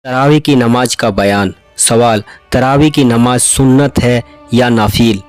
तरावी की नमाज का बयान। सवाल, तरावी की नमाज सुन्नत है या नाफिल?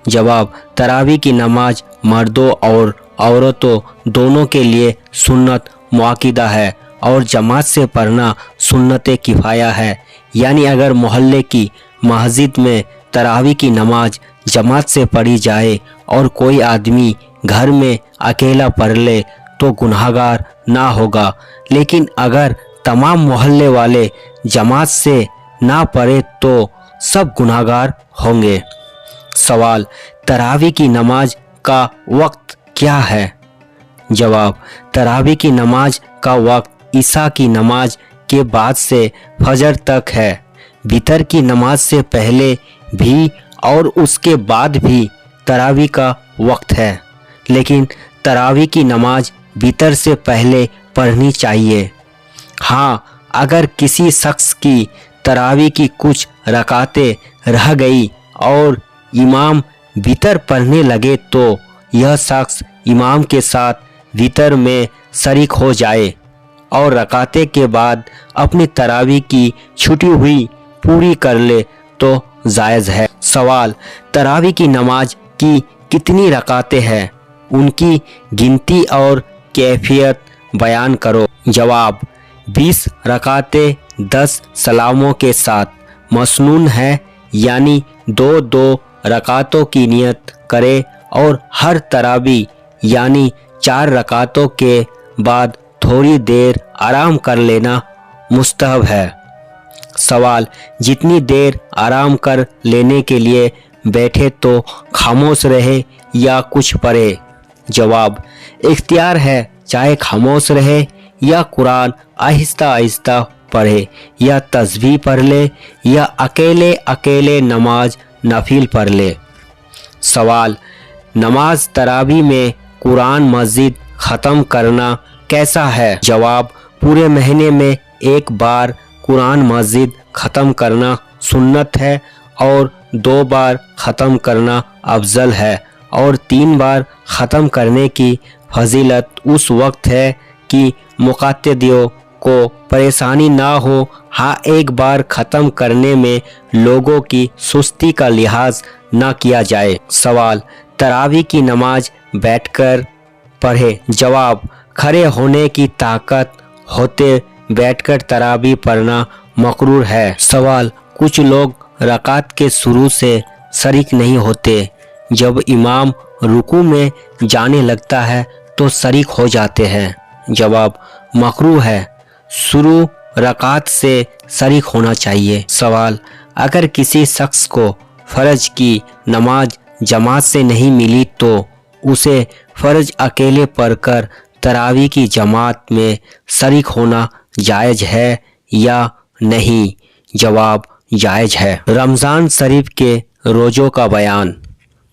जवाब, तरावी की नमाज मर्दों और औरतों दोनों के लिए सुन्नत मुआक्किदा है और जमात से पढ़ना सुन्नत किफ़ाया है। यानी अगर मोहल्ले की मस्जिद में तरावी की नमाज जमात से पढ़ी जाए और कोई आदमी घर में अकेला पढ़ ले तो गुनहगार ना होगा, लेकिन अगर तमाम मोहल्ले वाले जमात से ना पढ़े तो सब गुनहगार होंगे। सवाल, तरावी की नमाज का वक्त क्या है? जवाब, तरावी की नमाज का वक्त ईशा की नमाज के बाद से फजर तक है। वितर की नमाज से पहले भी और उसके बाद भी तरावी का वक्त है, लेकिन तरावी की नमाज वितर से पहले पढ़नी चाहिए। हाँ, अगर किसी शख्स की तरावी की कुछ रकातें रह गई और इमाम वितर पढ़ने लगे तो यह शख्स इमाम के साथ वितर में शरीक हो जाए और रकाते के बाद अपनी तरावी की छूटी हुई पूरी कर ले तो जायज़ है। सवाल, तरावी की नमाज की कितनी रकातें हैं? उनकी गिनती और कैफियत बयान करो। जवाब, 20 रकातें 10 सलामों के साथ मसनून है, यानी 2-2 रकातों की नियत करे और हर तरावी यानी 4 रकातों के बाद थोड़ी देर आराम कर लेना मुस्तहब है। सवाल, जितनी देर आराम कर लेने के लिए बैठे तो खामोश रहे या कुछ पढ़े? जवाब, इख्तियार है, चाहे खामोश रहे या कुरान आहिस्ता आहिस्ता पढ़े या तस्बीह पढ़ ले या अकेले अकेले नमाज नफिल पढ़ ले। सवाल, नमाज तरावी में कुरान मजीद ख़त्म करना कैसा है? जवाब, पूरे महीने में एक बार कुरान मजीद ख़त्म करना सुन्नत है और 2 बार ख़त्म करना अफजल है और 3 बार ख़त्म करने की फजीलत उस वक्त है कि मुक़त्तिदियों को परेशानी ना हो। हाँ, एक बार ख़त्म करने में लोगों की सुस्ती का लिहाज ना किया जाए। सवाल, तरावी की नमाज बैठकर पढ़े? जवाब, खड़े होने की ताकत होते बैठकर तरावी पढ़ना मकरूह है। सवाल, कुछ लोग रकात के शुरू से शरीक नहीं होते, जब इमाम रुकू में जाने लगता है तो शरीक हो जाते हैं। जवाब, मकरूह है, शुरू रकात से शरीक होना चाहिए। सवाल, अगर किसी शख्स को फ़र्ज की नमाज जमात से नहीं मिली तो उसे फ़र्ज अकेले पढ़कर तरावी की जमात में शरीक होना जायज़ है या नहीं? जवाब, जायज़ है। रमज़ान शरीफ के रोज़ों का बयान।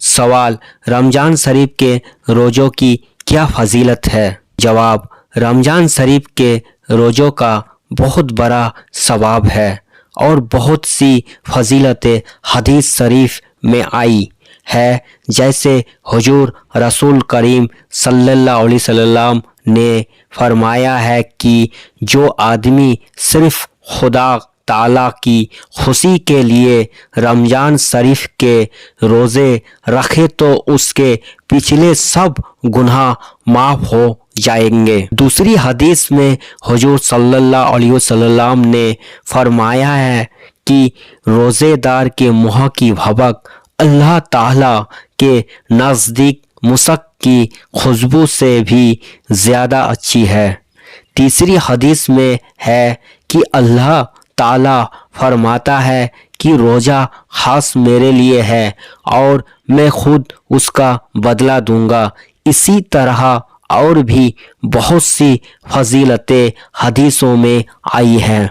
सवाल, रमज़ान शरीफ के रोज़ों की क्या फजीलत है? जवाब, रमज़ान शरीफ के रोज़ों का बहुत बड़ा सवाब है और बहुत सी फजीलतें हदीस शरीफ में आई है, जैसे हुजूर रसूल करीम सल्लल्लाहु अलैहि वसल्लम ने फरमाया है कि जो आदमी सिर्फ खुदा ताला की खुशी के लिए रमज़ान शरीफ के रोज़े रखे तो उसके पिछले सब गुनाह माफ़ हो जाएंगे। दूसरी हदीस में हुजूर सल्लल्लाहु अलैहि वसल्लम ने फरमाया है कि रोज़ेदार के मुँह की भभक अल्लाह ताला के नज़दीक मुसक की खुशबू से भी ज़्यादा अच्छी है। तीसरी हदीस में है कि अल्लाह ताला फरमाता है कि रोज़ा खास मेरे लिए है और मैं खुद उसका बदला दूंगा। इसी तरह और भी बहुत सी फजीलतें हदीसों में आई हैं।